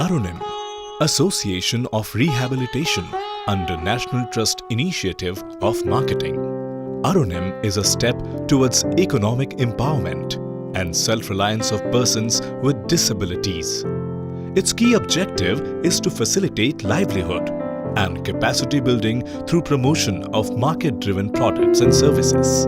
Arunim, Association of Rehabilitation under National Trust Initiative of Marketing. Arunim is a step towards economic empowerment and self-reliance of persons with disabilities. Its key objective is to facilitate livelihood and capacity building through promotion of market-driven products and services.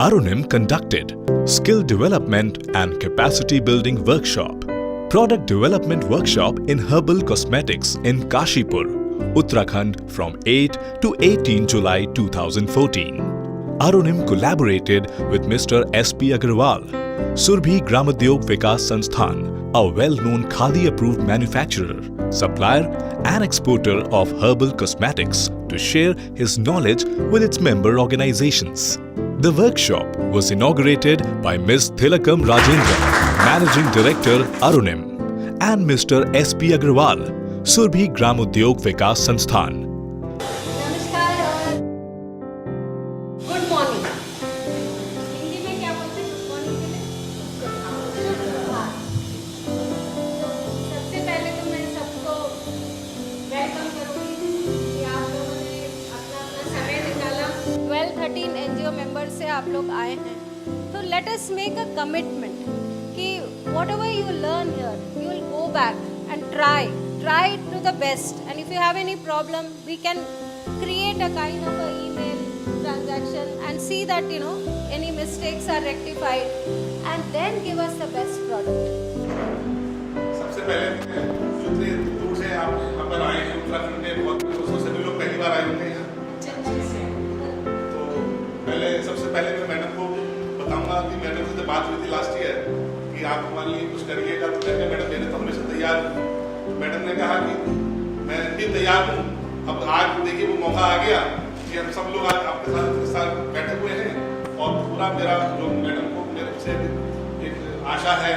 Arunim conducted Skill Development and Capacity Building Workshop, Product Development Workshop in Herbal Cosmetics in Kashipur, Uttarakhand from 8 to 18 July 2014. Arunim collaborated with Mr. S.P. Agarwal, Surbhi Gramodyog Vikas Sansthan, a well-known Khadi-approved manufacturer, supplier and exporter of herbal cosmetics to share his knowledge with its member organizations. The workshop was inaugurated by Ms. Thilakam Rajendran, Managing Director Arunim, and Mr. S.P. Agarwal, Surbhi Gramodyog Vikas Sansthan. नमस्कार और good morning. Hindi में क्या बोलते हैं good morning के लिए? सुप्रभात। सबसे पहले तो मैं सबको वेलकम करूँगी कि आप लोगों ने अपना समय निकाला। 12-13 एनजीओ मेंबर से आप लोग आए हैं, तो let us make a commitment कि whatever you learn here, you will go back and try to the best, and if you have any problem, we can create a kind of a email transaction and see that any mistakes are rectified, and then give us the best product. सबसे पहले जितने दूर से आप यहाँ पर आए हैं उत्तराखंड में, बहुत सभी लोग पहली बार आए होंगे यहाँ। तो सबसे पहले मैं मैडम को बताऊंगा कि मैडम से बात हुई थी लास्ट ईयर कि आप हमारे लिए कुछ करिएगा, तो कहते मैडम मेरे तो हमेशा तैयार हूँ। मैडम ने कहा कि मैं भी तैयार हूँ। अब आज देखिए वो मौका आ गया कि हम सब लोग आज आपके साथ बैठे हुए हैं, और पूरा मेरा जो मैडम को मेरे से एक आशा है,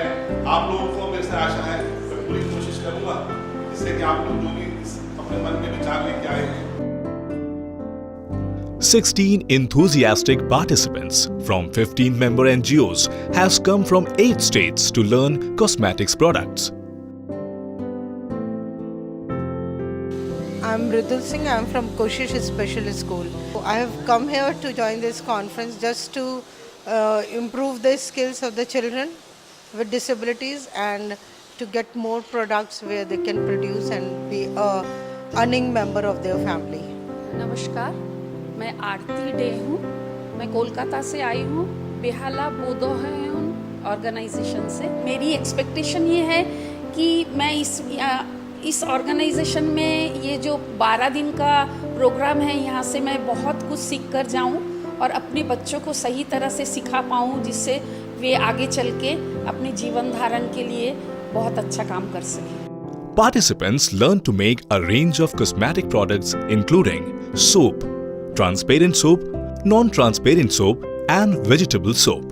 आप लोगों को मेरे से आशा है, मैं पूरी कोशिश करूँगा जिससे कि आप लोग जो भी अपने मन में विचार लेके आए हैं। 16 enthusiastic participants from 15 member NGOs has come from 8 states to learn cosmetics products. I'm Ridul Singh. I'm from Koshish Special School. I have come here to join this conference just to improve the skills of the children with disabilities and to get more products where they can produce and be a earning member of their family. नमस्कार, मैं आरती day हूँ। मैं कोलकाता से आई हूँ, Behala बोधोहन organisation से। मेरी expectation ये है कि मैं इस ऑर्गेनाइजेशन में ये जो 12 दिन का प्रोग्राम है, यहाँ से मैं बहुत कुछ सीख कर जाऊँ और अपने बच्चों को सही तरह से सिखा पाऊँ, जिससे वे आगे चल के अपने जीवन धारण के लिए बहुत अच्छा काम कर सकें। Participants learn to make a range of cosmetic products including soap, transparent soap, non-transparent soap and vegetable soap,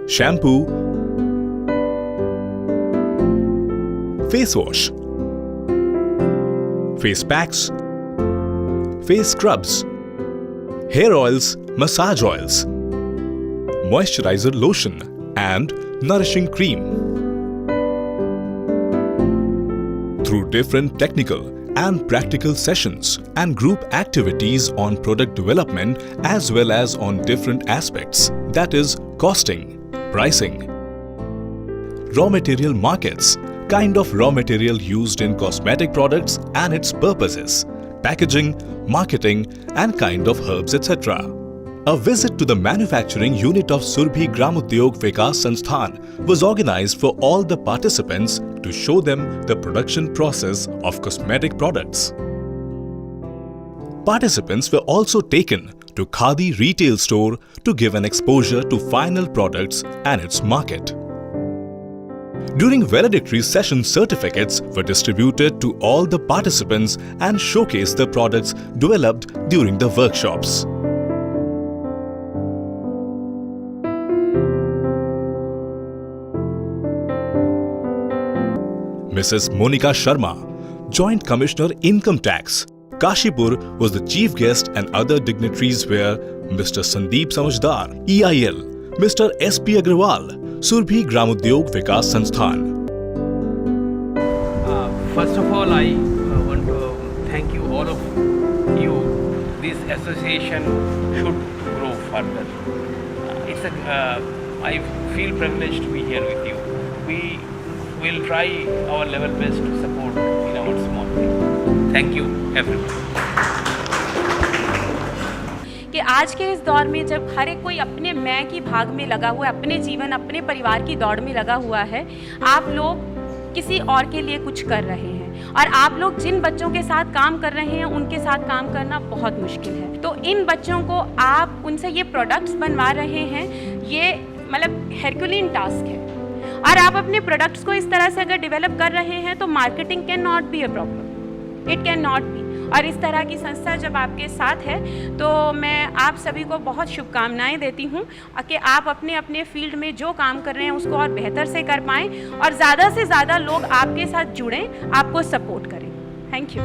shampoo, face wash, face packs, face scrubs, hair oils, massage oils, moisturizer lotion and nourishing cream. Through different technical and practical sessions and group activities on product development as well as on different aspects, that is costing, pricing, raw material markets, kind of raw material used in cosmetic products and its purposes, packaging, marketing and kind of herbs, etc. A visit to the manufacturing unit of Surbhi Gramodyog Vikas Sansthan was organized for all the participants to show them the production process of cosmetic products. Participants were also taken to Khadi retail store to give an exposure to final products and its market. During valedictory session, certificates were distributed to all the participants and showcased the products developed during the workshops. Mrs. Monica Sharma, Joint Commissioner Income Tax, Kashipur, was the chief guest, and other dignitaries were Mr. Sandeep Samajdar, EIL, Mr. S.P. Agrawal, Surbhi Gramodyog Vikas Sansthan. First of all, I want to thank you, all of you. This association should grow further. I feel privileged to be here with you. We will try our level best to support in our small way. Thank you, everyone. कि आज के इस दौर में जब हर एक कोई अपने मैं की भाग में लगा हुआ है, अपने जीवन अपने परिवार की दौड़ में लगा हुआ है, आप लोग किसी और के लिए कुछ कर रहे हैं और आप लोग जिन बच्चों के साथ काम कर रहे हैं उनके साथ काम करना बहुत मुश्किल है। तो इन बच्चों को आप उनसे ये प्रोडक्ट्स बनवा रहे हैं, ये मतलब हेरक्यूलिन टास्क है और आप अपने प्रोडक्ट्स को इस तरह से अगर डेवलप कर रहे हैं तो marketing can not be a problem, it can not be. और इस तरह की संस्था जब आपके साथ है तो मैं आप सभी को बहुत शुभकामनाएं देती हूं कि आप अपने अपने फील्ड में जो काम कर रहे हैं उसको और बेहतर से कर पाएं और ज़्यादा से ज़्यादा लोग आपके साथ जुड़ें, आपको सपोर्ट करें। Thank you.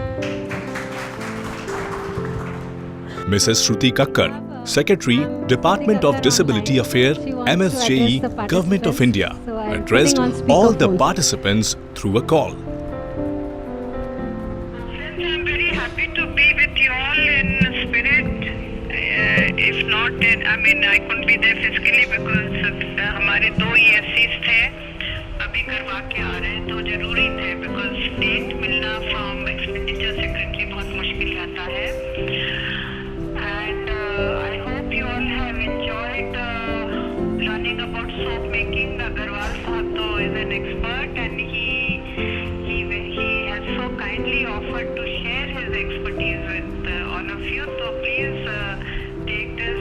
Mrs. Shruti Kakkar, Secretary, Department of Disability Affairs, MSJE, Government of India, addressed all the participants through a call. I'm very happy to be with you all in spirit. If not, I couldn't be there physically because हमारे 2 EFCs थे, अभी करवा के आ रहे हैं तो जरूरी थे because डेट मिलना from expenditure secretary बहुत मुश्किल रहता है। And I hope you all have enjoyed learning about soap making. Agarwal Sahab तो is an expert and he has so kindly offered to share his expertise with all of you. So please take this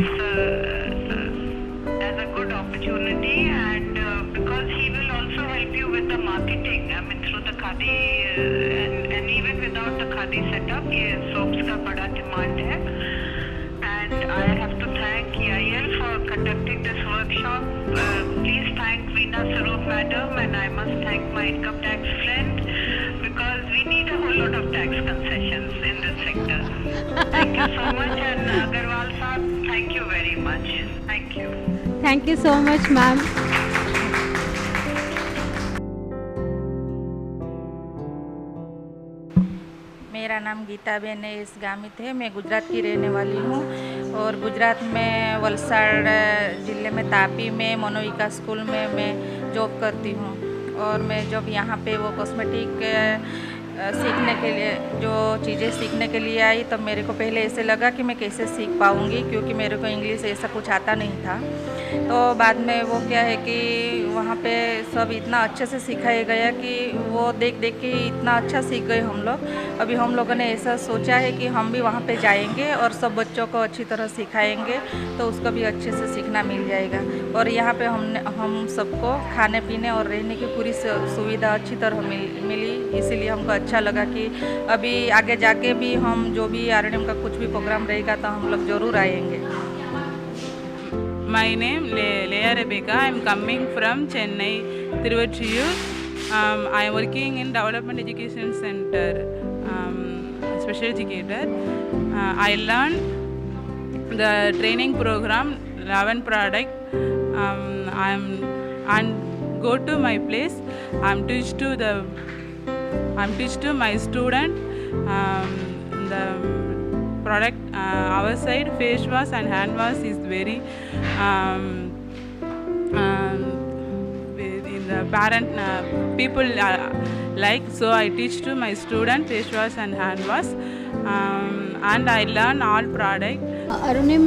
as a good opportunity, and because he will also help you with the marketing. Through the khadi and even without the khadi setup, ये soaps का बड़ा demand है. And I have to thank EIL for conducting this workshop. Please thank Veena Saroop madam, and I must thank my income tax friend because we need a whole lot of tax concessions in this sector. Thank you so much, and Agarwal Sahab, thank you very much. Thank you. Thank you so much, ma'am. मेरा नाम गीताबेन इस गामित है। मैं गुजरात की रहने वाली हूँ और गुजरात में वलसाड़ ज़िले में तापी में मनोविकास स्कूल में मैं जॉब करती हूँ। और मैं जब यहाँ पे वो कॉस्मेटिक सीखने के लिए जो चीज़ें सीखने के लिए आई तब मेरे को पहले ऐसे लगा कि मैं कैसे सीख पाऊँगी, क्योंकि मेरे को इंग्लिश ऐसा कुछ आता नहीं था। तो बाद में वो क्या है कि वहाँ पे सब इतना अच्छे से सिखाया गया कि वो देख देख के इतना अच्छा सीख गए हम लोग। अभी हम लोगों ने ऐसा सोचा है कि हम भी वहाँ पे जाएंगे और सब बच्चों को अच्छी तरह सिखाएंगे तो उसको भी अच्छे से सीखना मिल जाएगा। और यहाँ पे हम सबको खाने पीने और रहने की पूरी सुविधा अच्छी तरह मिली, इसीलिए हमको अच्छा लगा कि अभी आगे जाके भी हम जो भी RNM का कुछ भी प्रोग्राम रहेगा तो हम लोग ज़रूर आएंगे। My name Leah Rebecca. I am coming from Chennai, Tiruvattiur. I am working in Development Education Center, special educator. I learned the training program 11 product. And go to my place. I'm teach to my student the product. Our side face wash and hand wash is very in the parent people like, so I teach to my student face wash and hand wash, and I learn all product. अरुणिम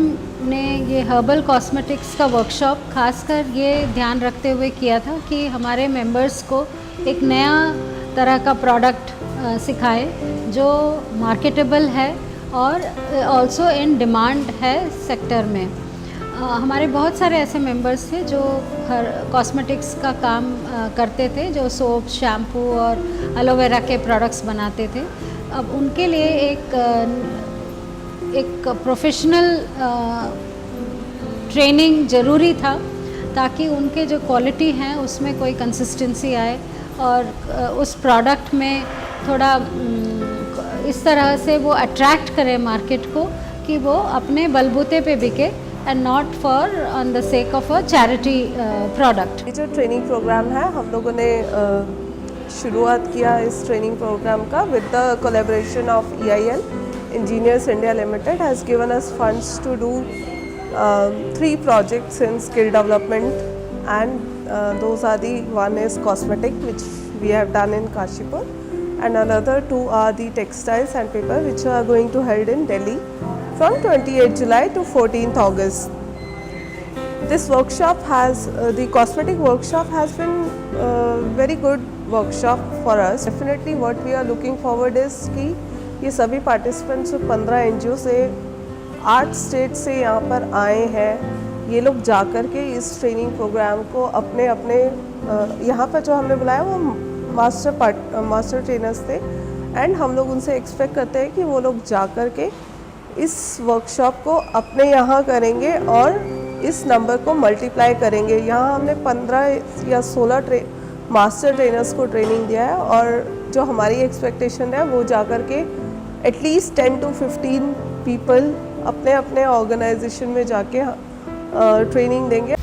ने ये herbal cosmetics का workshop खासकर ये ध्यान रखते हुए किया था कि हमारे मेंबर्स को एक नया तरह का प्रोडक्ट सिखाए जो मार्केटेबल है और ऑल्सो इन डिमांड है सेक्टर में। हमारे बहुत सारे ऐसे मेंबर्स थे जो हर कॉस्मेटिक्स का काम करते थे, जो सोप, शैम्पू और एलोवेरा के प्रोडक्ट्स बनाते थे। अब उनके लिए एक प्रोफेशनल ट्रेनिंग ज़रूरी था, ताकि उनके जो क्वालिटी हैं उसमें कोई कंसिस्टेंसी आए और उस प्रोडक्ट में थोड़ा इस तरह से वो अट्रैक्ट करे मार्केट को कि वो अपने बलबूते पे बिके and not for on the sake of a charity product. ये जो ट्रेनिंग प्रोग्राम है, हम लोगों ने शुरुआत किया इस ट्रेनिंग प्रोग्राम का with the collaboration of EIL, Engineers India Limited has given us funds to do 3 projects in skill development, and those are the one is cosmetic, which we have done in Kashipur, and another 2 are the textiles and paper, which are going to held in Delhi from 28 July to 14th August. This workshop has the cosmetic workshop has been very good workshop for us. Definitely what we are looking forward is कि ये सभी participants 15 NGO से 8 state से यहाँ पर आए हैं। ये लोग जा कर के इस ट्रेनिंग प्रोग्राम को अपने अपने यहाँ पर जो हमने बुलाया वो मास्टर ट्रेनर्स थे, एंड हम लोग उनसे एक्सपेक्ट करते हैं कि वो लोग जा कर के इस वर्कशॉप को अपने यहाँ करेंगे और इस नंबर को मल्टीप्लाई करेंगे। यहाँ हमने 15 या 16 मास्टर ट्रेनर्स को ट्रेनिंग दिया है, और जो हमारी एक्सपेक्टेशन है वो जा कर के एटलीस्ट 10 to 15 पीपल अपने अपने ऑर्गेनाइजेशन में जाके ट्रेनिंग देंगे।